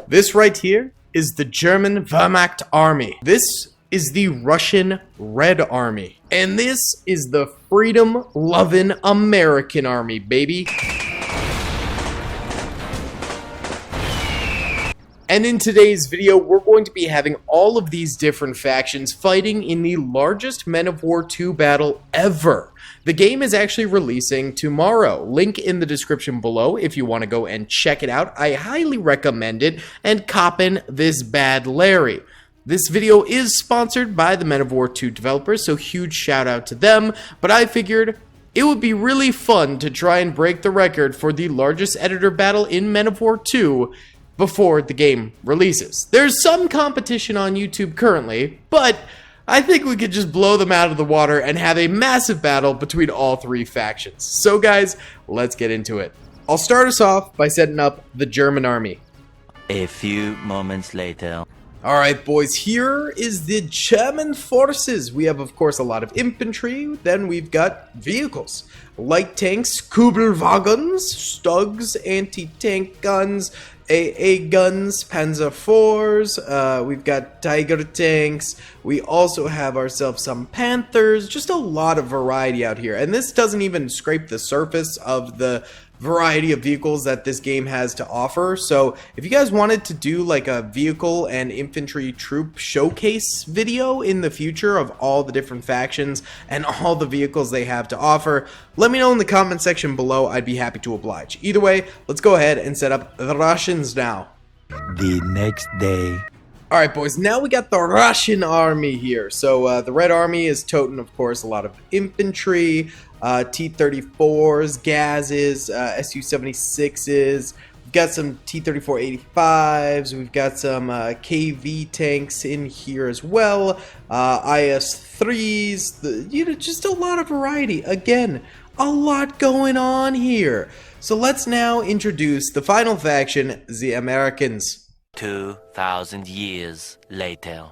This right here is the German Wehrmacht army. This is the Russian Red Army. And this is the freedom-loving American army, baby. And in today's video, we're going to be having all of these different factions fighting in the largest Men of War 2 battle ever. The game is actually releasing tomorrow. Link in the description below if you want to go and check it out. I highly recommend it, and coppin' this bad Larry. This video is sponsored by the Men of War 2 developers, so huge shout out to them, but I figured it would be really fun to try and break the record for the largest editor battle in Men of War 2 before the game releases. There's some competition on YouTube currently, but I think we could just blow them out of the water and have a massive battle between all three factions. So guys, let's get into it. I'll start us off by setting up the German army. A few moments later. Alright boys, here is the German forces. We have of course a lot of infantry, then we've got vehicles. Light tanks, Kubelwagons, Stugs, anti-tank guns, AA guns, Panzer IVs, we've got Tiger tanks, we also have ourselves some Panthers, just a lot of variety out here. And this doesn't even scrape the surface of the variety of vehicles that this game has to offer. So if you guys wanted to do like a vehicle and infantry troop showcase video in the future of all the different factions and all the vehicles they have to offer, let me know in the comment section below. I'd be happy to oblige. Either way, let's go ahead and set up the Russians now. The next day. Alright boys, now we got the Russian army here. So the Red Army is toting, of course, a lot of infantry, T-34s, Gazes, Su-76s. We've got some T-34-85s, we've got some KV tanks in here as well, IS-3s, just a lot of variety. Again, a lot going on here. So let's now introduce the final faction, the Americans. 2,000 years later.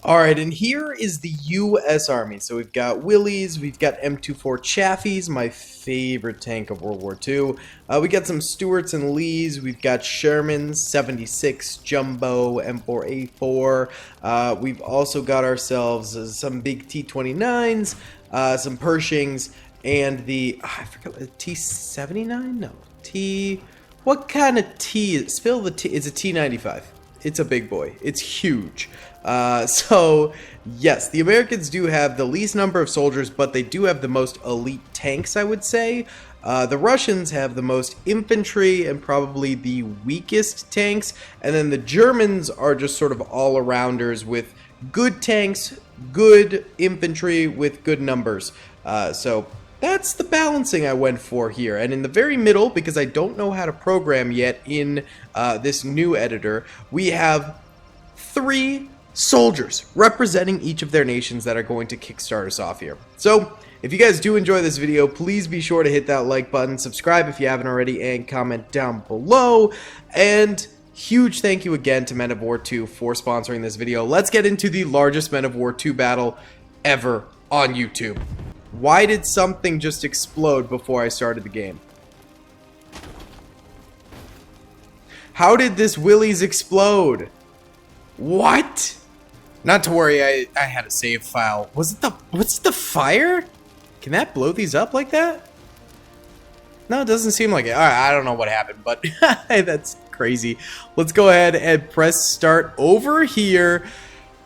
Alright, and here is the U.S. Army. So we've got Willys, we've got M24 Chaffies, my favorite tank of World War II. We got some Stuarts and Lees, we've got Shermans, 76 Jumbo, M4A4. We've also got ourselves some big T-29s, some Pershings, and the, I forgot, T-79? No, what kind of T is, spill the T, it's a T-95. It's a big boy. It's huge. So, yes, the Americans do have the least number of soldiers, but they do have the most elite tanks, I would say. The Russians have the most infantry and probably the weakest tanks. And then the Germans are just sort of all-arounders with good tanks, good infantry with good numbers. So that's the balancing I went for here. And in the very middle, because I don't know how to program yet in this new editor, we have 3 soldiers representing each of their nations that are going to kickstart us off here. So if you guys do enjoy this video, please be sure to hit that like button, subscribe if you haven't already, and comment down below. And huge thank you again to Men of War 2 for sponsoring this video. Let's get into the largest Men of War 2 battle ever on YouTube. Why did something just explode before I started the game? How did this Willys explode? What? Not to worry, I had a save file. Was it what's the fire? Can that blow these up like that? No, it doesn't seem like it. Alright, I don't know what happened, but that's crazy. Let's go ahead and press start over here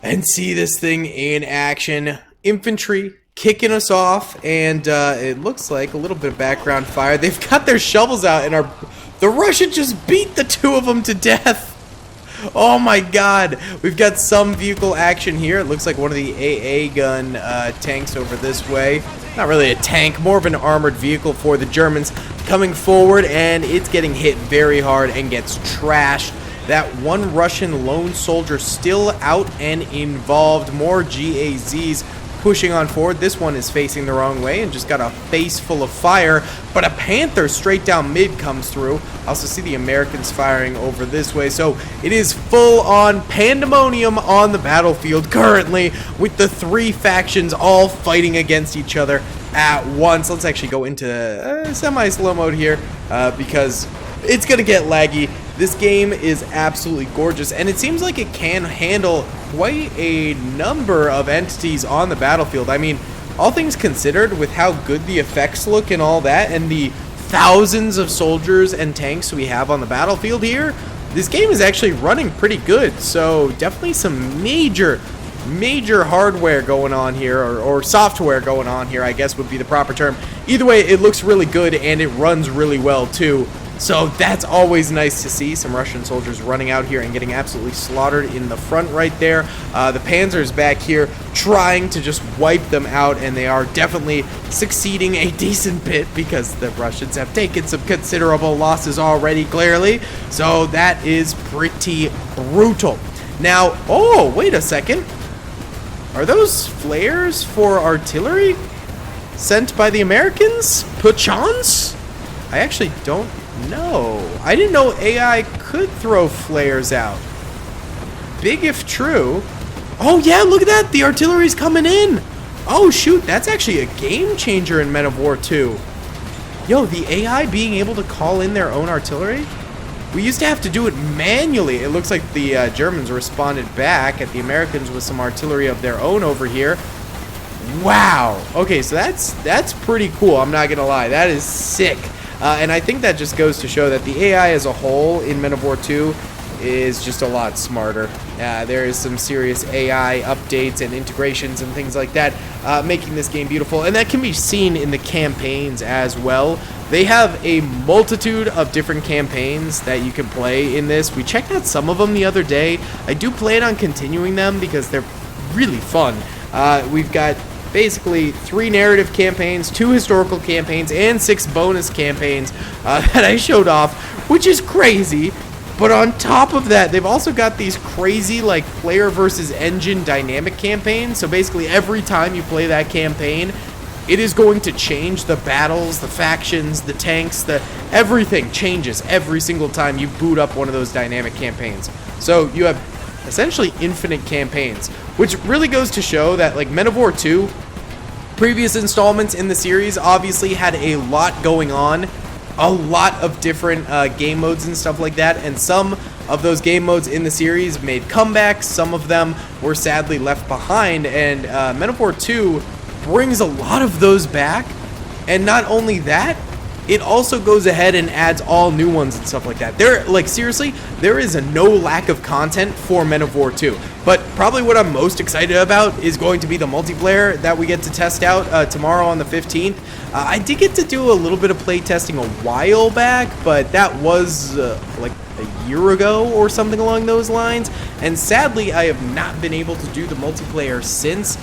and see this thing in action. Infantry kicking us off, and it looks like a little bit of background fire. They've got their shovels out, and the Russians just beat the 2 of them to death. Oh my god. We've got some vehicle action here. It looks like one of the AA gun tanks over this way. Not really a tank, more of an armored vehicle for the Germans coming forward, and it's getting hit very hard and gets trashed. That one Russian lone soldier still out and involved. More GAZs pushing on forward. This one is facing the wrong way and just got a face full of fire, but a Panther straight down mid comes through. Also see the Americans firing over this way, so it is full on pandemonium on the battlefield currently, with the 3 factions all fighting against each other at once. Let's actually go into semi-slow mode here because it's gonna get laggy This game is absolutely gorgeous, and it seems like it can handle quite a number of entities on the battlefield. I mean, all things considered, with how good the effects look and all that, and the thousands of soldiers and tanks we have on the battlefield here, this game is actually running pretty good. So definitely some major hardware going on here, or software going on here, I guess would be the proper term. Either way, it looks really good and it runs really well too. So that's always nice to see. Some Russian soldiers running out here and getting absolutely slaughtered in the front right there. The Panzers back here trying to just wipe them out, and they are definitely succeeding a decent bit because the Russians have taken some considerable losses already, clearly. So that is pretty brutal. Now, oh, wait a second. Are those flares for artillery sent by the Americans? Perchance? I actually don't know. I didn't know AI could throw flares out. Big if true. Oh yeah, look at that. The artillery's coming in. Oh shoot, that's actually a game changer in Men of War 2. Yo, the AI being able to call in their own artillery? We used to have to do it manually. It looks like the Germans responded back at the Americans with some artillery of their own over here. Wow. Okay, so that's pretty cool. I'm not gonna lie. That is sick. And I think that just goes to show that the AI as a whole in Men of War 2 is just a lot smarter. There is some serious AI updates and integrations and things like that, making this game beautiful. And that can be seen in the campaigns as well. They have a multitude of different campaigns that you can play in this. We checked out some of them the other day. I do plan on continuing them because they're really fun. We've got basically 3 narrative campaigns, 2 historical campaigns, and 6 bonus campaigns that I showed off, which is crazy. But on top of that, they've also got these crazy, like, player versus engine dynamic campaigns. So basically, every time you play that campaign, it is going to change the battles, the factions, the tanks, everything changes every single time you boot up one of those dynamic campaigns. So you have essentially infinite campaigns, which really goes to show that, like, Men of War 2, previous installments in the series obviously had a lot going on, a lot of different game modes and stuff like that, and some of those game modes in the series made comebacks. Some of them were sadly left behind, and Men of War 2 brings a lot of those back. And not only that, it also goes ahead and adds all new ones and stuff like that. Seriously, there is no lack of content for Men of War 2. But probably what I'm most excited about is going to be the multiplayer that we get to test out tomorrow on the 15th. I did get to do a little bit of play testing a while back, but that was like a year ago or something along those lines. And sadly, I have not been able to do the multiplayer since,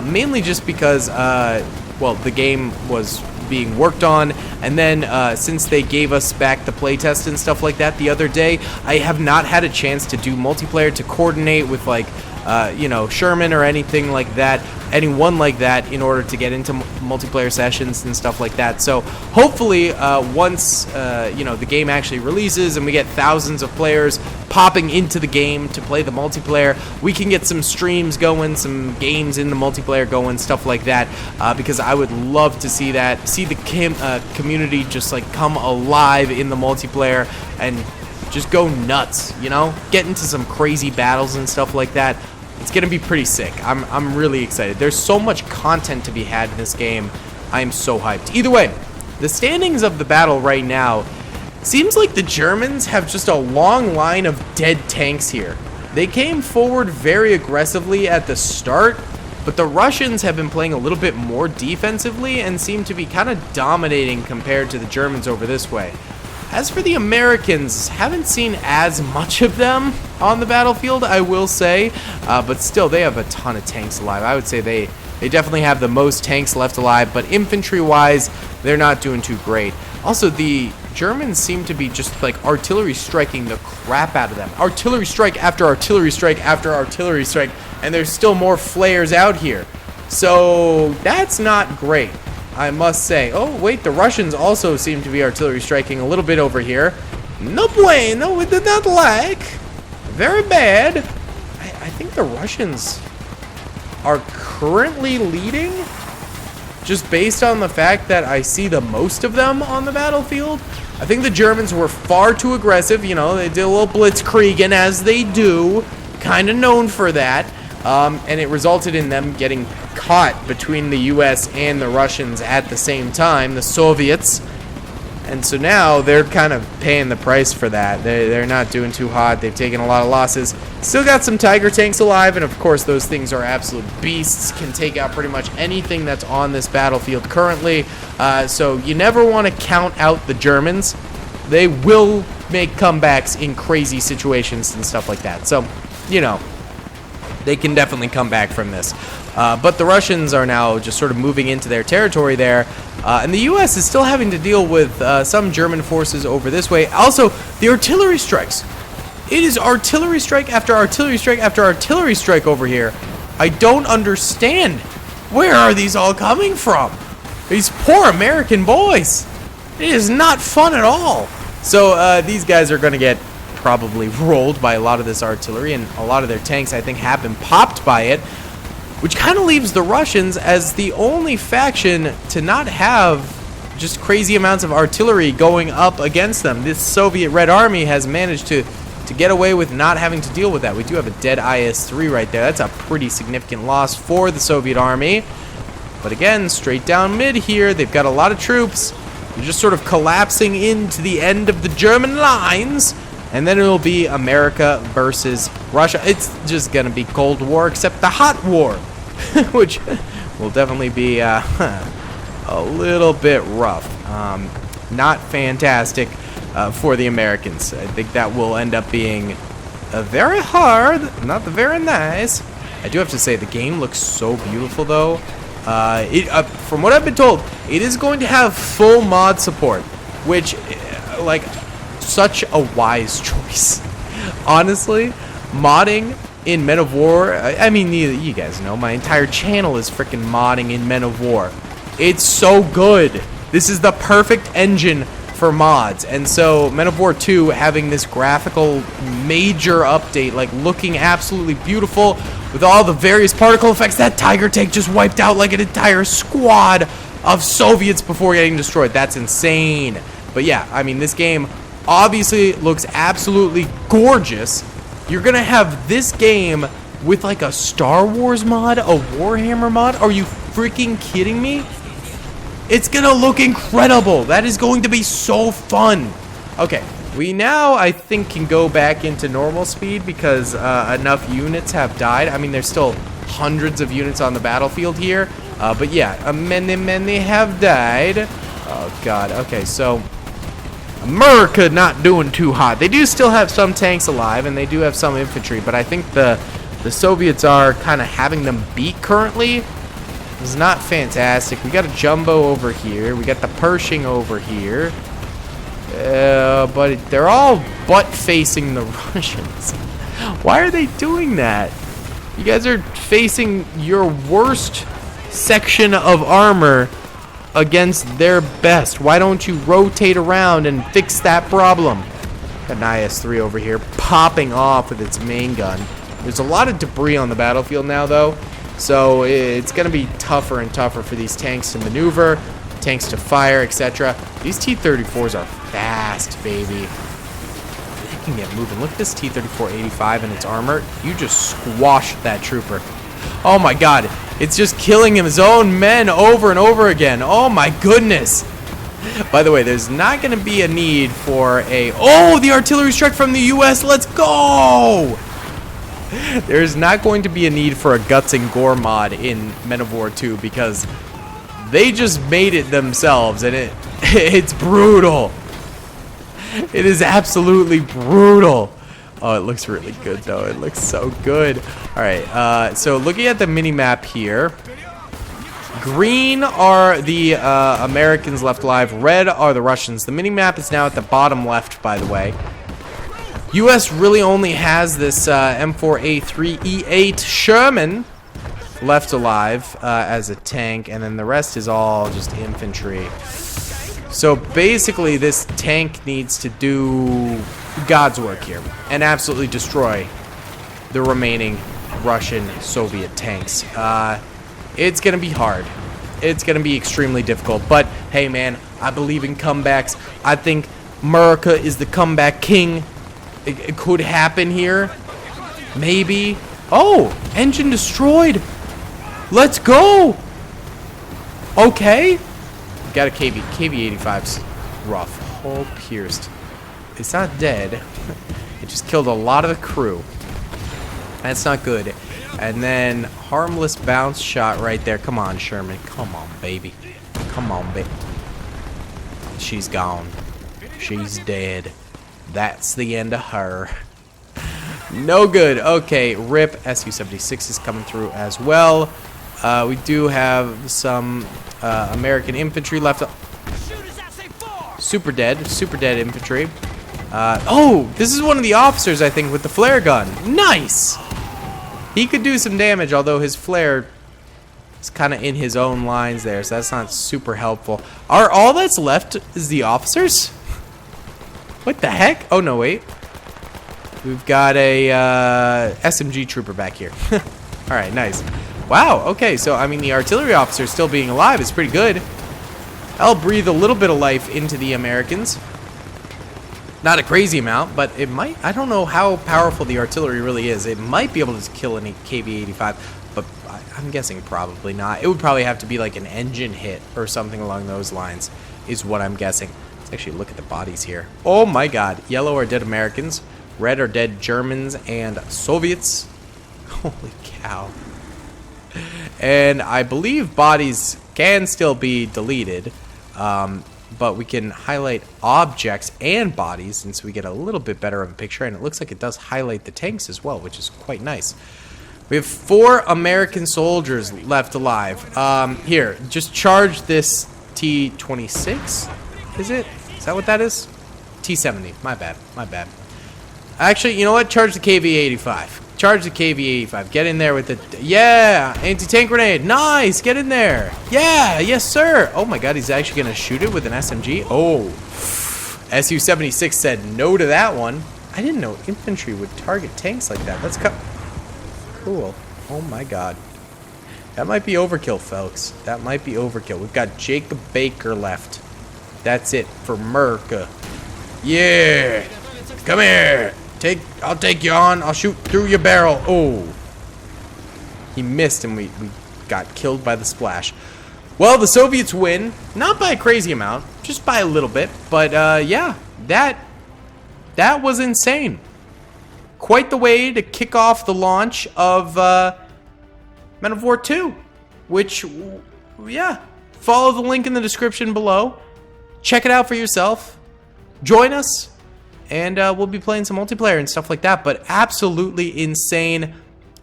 mainly just because, well, the game was being worked on, and then since they gave us back the playtest and stuff like that the other day, I have not had a chance to do multiplayer to coordinate with, like, you know, Sherman or anything like that, anyone like that, in order to get into multiplayer sessions and stuff like that. So hopefully once you know, the game actually releases and we get thousands of players popping into the game to play the multiplayer, we can get some streams going, some games in the multiplayer going, stuff like that, because I would love to see that, see the community just, like, come alive in the multiplayer and just go nuts, you know, get into some crazy battles and stuff like that. It's gonna be pretty sick. I'm really excited. There's so much content to be had in this game. I am so hyped. Either way, the standings of the battle right now, seems like the Germans have just a long line of dead tanks here. They came forward very aggressively at the start, but the Russians have been playing a little bit more defensively and seem to be kind of dominating compared to the Germans over this way. As for the Americans, haven't seen as much of them on the battlefield, I will say, but still, they have a ton of tanks alive. I would say they definitely have the most tanks left alive, but infantry-wise, they're not doing too great. Also, the Germans seem to be just, like, artillery striking the crap out of them. Artillery strike after artillery strike after artillery strike, and there's still more flares out here. So that's not great, I must say. Oh, wait, the Russians also seem to be artillery striking a little bit over here. No bueno, we did not like. Very bad. I think the Russians are currently leading. just based on the fact that I see the most of them on the battlefield. I think the Germans were far too aggressive. You know, they did a little blitzkrieging, as they do, kind of known for that. And it resulted in them getting caught between the US and the Russians at the same time, the Soviets. And so now they're kind of paying the price for that. They're not doing too hot. They've taken a lot of losses. Still got some Tiger tanks alive, and of course those things are absolute beasts. Can take out pretty much anything that's on this battlefield currently. So you never want to count out the Germans. They will make comebacks in crazy situations and stuff like that. So, you know, they can definitely come back from this. But the Russians are now just sort of moving into their territory there. And the U.S. is still having to deal with some German forces over this way. Also, the artillery strikes. It is artillery strike after artillery strike after artillery strike over here. I don't understand. Where are these all coming from? These poor American boys. It is not fun at all. So these guys are going to get probably rolled by a lot of this artillery, and a lot of their tanks, I think, have been popped by it. Which kind of leaves the Russians as the only faction to not have just crazy amounts of artillery going up against them. This Soviet Red Army has managed to get away with not having to deal with that. We do have a dead IS-3 right there. That's a pretty significant loss for the Soviet Army. But again, straight down mid here, they've got a lot of troops. They're just sort of collapsing into the end of the German lines. And then it'll be America versus Russia. It's just going to be Cold War, except the hot war, which will definitely be a little bit rough. Not fantastic for the Americans. I think that will end up being very hard, not very nice. I do have to say, the game looks so beautiful, though. From what I've been told, it is going to have full mod support, which, like, such a wise choice. Honestly, modding in Men of War, I mean, you guys know, my entire channel is freaking modding in Men of War. It's so good. This is the perfect engine for mods. And so Men of War 2 having this graphical major update, like looking absolutely beautiful with all the various particle effects. That Tiger tank just wiped out like an entire squad of Soviets before getting destroyed. That's insane. But yeah, I mean, this game obviously looks absolutely gorgeous. You're gonna have this game with like a Star Wars mod, a Warhammer mod. Are you freaking kidding me? It's gonna look incredible. That is going to be so fun. Okay, we now, I think, can go back into normal speed because enough units have died. I mean, there's still hundreds of units on the battlefield here. But yeah, many have died. Oh god, okay, so America not doing too hot. They do still have some tanks alive, and they do have some infantry, but I think the Soviets are kind of having them beat currently. It's not fantastic. We got a Jumbo over here. We got the Pershing over here. But they're all butt-facing the Russians. Why are they doing that? You guys are facing your worst section of armor against their best. Why don't you rotate around and fix that problem? Got an IS-3 over here popping off with its main gun. There's a lot of debris on the battlefield now, though, so it's going to be tougher and tougher for these tanks to maneuver, tanks to fire, etc. These T-34s are fast, baby. They can get moving. Look at this T-34-85 and its armor. You just squashed that trooper. Oh my god, it's just killing his own men over and over again. Oh my goodness. By the way, there's not going to be a need for a... Oh, the artillery strike from the US. Let's go. There's not going to be a need for a Guts and Gore mod in Men of War 2 because they just made it themselves, and it's brutal. It is absolutely brutal. Oh, it looks really good, though. It looks so good. All right, so looking at the mini-map here, green are the Americans left alive. Red are the Russians. The mini-map is now at the bottom left, by the way. U.S. really only has this M4A3E8 Sherman left alive as a tank, and then the rest is all just infantry. So basically, this tank needs to do God's work here and absolutely destroy the remaining Russian Soviet tanks. It's gonna be hard. it's going to be extremely difficult. But, hey, man, I believe in comebacks. I think America is the comeback king. It could happen here. Maybe. Oh, engine destroyed. Let's go. Okay. Got a KV. KV-85's rough. Hull pierced. It's not dead. It just killed a lot of the crew. That's not good. And then harmless bounce shot right there. Come on, Sherman. Come on, baby. Come on, baby. She's gone. She's dead. That's the end of her. No good. Okay, RIP. Su-76 is coming through as well. We do have some American infantry left. Super dead infantry. Oh, this is one of the officers, I think, with the flare gun. Nice! He could do some damage, although his flare is kind of in his own lines there, so that's not super helpful. All that's left is the officers? What the heck? Oh, no, wait. We've got a SMG trooper back here. Alright, nice. Wow, okay, so, I mean, the artillery officer still being alive is pretty good. I'll breathe a little bit of life into the Americans. Not a crazy amount, but it might. I don't know how powerful the artillery really is. It might be able to kill any KV-85, but I'm guessing probably not. It would probably have to be like an engine hit or something along those lines, is what I'm guessing. Let's actually look at the bodies here. Oh my god. Yellow are dead Americans. Red are dead Germans and Soviets. Holy cow. And I believe bodies can still be deleted. But we can highlight objects and bodies, and so we get a little bit better of a picture, and it looks like it does highlight the tanks as well, which is quite nice. We have 4 American soldiers left alive. Here, just charge this T-26, is it? Is that what that is? T-70, my bad. Actually, you know what? Charge the KV-85. Charge the KV-85. Get in there with the... Yeah! Anti-tank grenade. Nice! Get in there. Yeah! Yes, sir! Oh my god, he's actually going to shoot it with an SMG? Oh. Su-76 said no to that one. I didn't know infantry would target tanks like that. Let's cut... Cool. Oh my god. That might be overkill, folks. That might be overkill. We've got Jacob Baker left. That's it for Merca. Yeah! Come here! I'll take you on. I'll shoot through your barrel. Oh. He missed and we got killed by the splash. Well, the Soviets win. Not by a crazy amount. Just by a little bit. But, yeah. That was insane. Quite the way to kick off the launch of Men of War 2. Which, yeah. Follow the link in the description below. Check it out for yourself. Join us. And we'll be playing some multiplayer and stuff like that. But absolutely insane.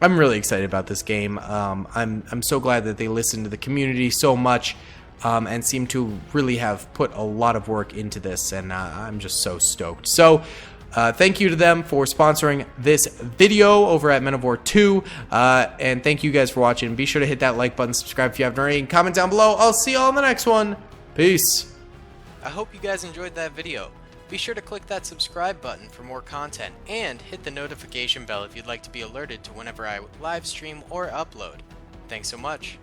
I'm really excited about this game. I'm so glad that they listened to the community so much and seem to really have put a lot of work into this. And I'm just so stoked. So thank you to them for sponsoring this video over at Men of War 2. And thank you guys for watching. Be sure to hit that like button, subscribe if you haven't already, and comment down below. I'll see you all in the next one. Peace. I hope you guys enjoyed that video. Be sure to click that subscribe button for more content, and hit the notification bell if you'd like to be alerted to whenever I live stream or upload. Thanks so much.